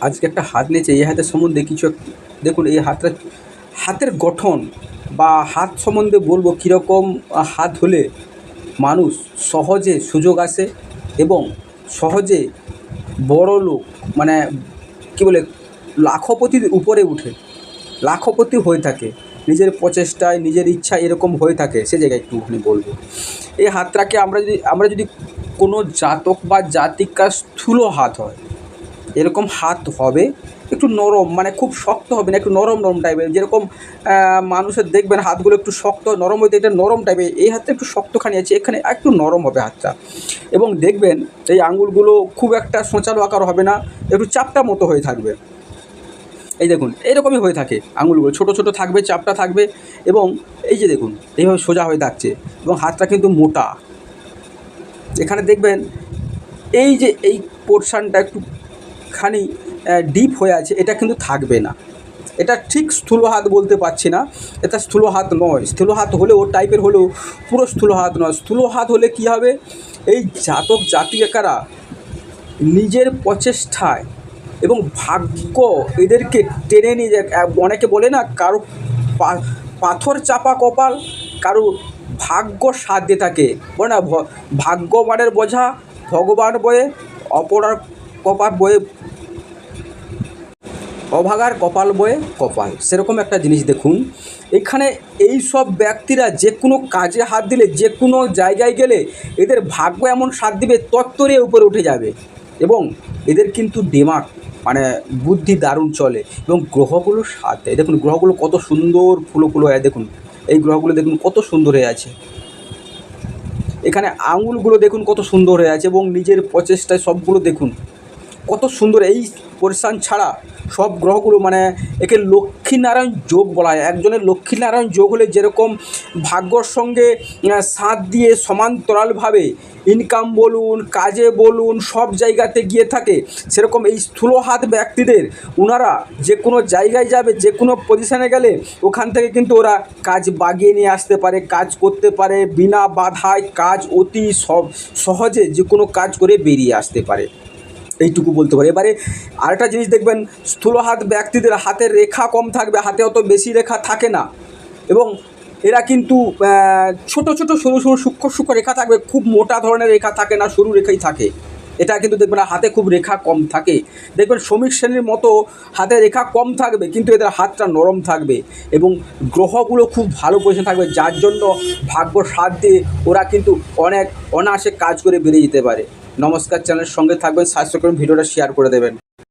আজকে একটা হাত নিয়েছে, এই হাতের সম্বন্ধে কিছু দেখুন। এই হাতের গঠন বা হাত সম্বন্ধে বলবো কীরকম হাত হলে মানুষ সহজে সুযোগ আসে এবং সহজে বড় লোক, মানে কী বলে, লাখপতির উপরে উঠে, লাখপতি হয়ে থাকে নিজের প্রচেষ্টায়, নিজের ইচ্ছা এরকম হয়ে থাকে, সে জায়গায় একটুখানি বলবো। এই হাতটাকে আমরা যদি কোনো জাতক বা জাতিকার স্থূল হাত হয়, এরকম হাত হবে, একটু নরম, মানে খুব শক্ত হবে না, একটু নরম নরম টাইপের। যেরকম মানুষের দেখবেন হাতগুলো একটু শক্ত নরম হইতে, এটা নরম টাইপের। এই হাতটা একটু শক্তখানি আছে, এখানে একটু নরম হবে হাতটা। এবং দেখবেন এই আঙুলগুলো খুব একটা সোঁচালো আকার হবে না, একটু চাপটা মতো হয়ে থাকবে। এই দেখুন এইরকমই হয়ে থাকে, আঙুলগুলো ছোটো ছোটো থাকবে, চাপটা থাকবে। এবং এই যে দেখুন এইভাবে সোজা হয়ে থাকছে, এবং হাতটা কিন্তু মোটা। এখানে দেখবেন এই যে এই পোর্শানটা একটুখানি ডিপ হয়ে আছে, এটা কিন্তু থাকবে না। এটা ঠিক স্থূল হাত বলতে পারছি না, এটা স্থূল হাত নয়। স্থূল হাত হলেও টাইপের হলেও পুরো স্থূল হাত নয়। স্থূল হাত হলে কী হবে, এই জাতক জাতিকারা নিজের প্রচেষ্টায় এবং ভাগ্য এদেরকে টেনে নিয়ে যায়। অনেকে বলে না, কারো পাথর চাপা কপাল, কারো ভাগ্য সাথ দিয়ে থাকে, বলে না ভাগ্যবানের বোঝা ভগবান বয়ে, অপরার কপাল বয়ে, অভাগার কপাল বয়ে কপাল, সেরকম একটা জিনিস। দেখুন এখানে এই সব ব্যক্তিরা যে কোনো কাজে হাত দিলে, যে কোনো জায়গায় গেলে এদের ভাগ্য এমন সাথ দিবে, তত্ত্বরে উপরে উঠে যাবে। এবং এদের কিন্তু দিমাগ, মানে বুদ্ধি দারুণ চলে, এবং গ্রহগুলো সাথ দেয়। দেখুন গ্রহগুলো কত সুন্দর ফুলো ফুলো হয়, দেখুন এই গ্রহগুলো দেখুন কত সুন্দর হয়ে আছে। এখানে আঙুলগুলো দেখুন কত সুন্দর হয়ে আছে, এবং নিজের প্রচেষ্টায় সবগুলো দেখুন কত সুন্দর। এই পরিশান ছাড়া সব গ্রহগুলো, মানে একে লক্ষ্মীনারায়ণ যোগ বলা হয়। একজনের লক্ষ্মীনারায়ণ যোগ হলে যেরকম ভাগ্যর সঙ্গে সাথ দিয়ে সমান্তরালভাবে ইনকাম বলুন, কাজে বলুন, সব জায়গাতে গিয়ে থাকে, সেরকম এই স্থূল হাত ব্যক্তিদের, ওনারা যে কোনো জায়গায় যাবে, যে কোনো পজিশানে গেলে ওখান থেকে কিন্তু ওরা কাজ বাগিয়ে নিয়ে আসতে পারে, কাজ করতে পারে, বিনা বাধায় কাজ অতি সহজে যে কোনো কাজ করে বেরিয়ে আসতে পারে, এইটুকু বলতে পারে। এবারে আরেকটা জিনিস দেখবেন, স্থূল হাত ব্যক্তিদের হাতের রেখা কম থাকবে, হাতে অত বেশি রেখা থাকে না, এবং এরা কিন্তু ছোট ছোট সরু সরু সূক্ষ্ম সূক্ষ্ম রেখা থাকবে, খুব মোটা ধরনের রেখা থাকে না, সরু রেখাই থাকে। এটা কিন্তু দেখবেন হাতে খুব রেখা কম থাকে। দেখবেন শ্রমিক শ্রেণীর মতো হাতে রেখা কম থাকবে, কিন্তু এদের হাতটা নরম থাকবে, এবং গ্রহগুলো খুব ভালো পজিশন থাকবে, যার জন্য ভাগ্য সাথ দিয়ে ওরা কিন্তু অনেক অনায়াসে কাজ করে বেরিয়ে যেতে পারে। নমস্কার, চ্যানেলের সঙ্গে থাকবেন, সাবস্ক্রাইব করুন, ভিডিওটা শেয়ার করে দেবেন।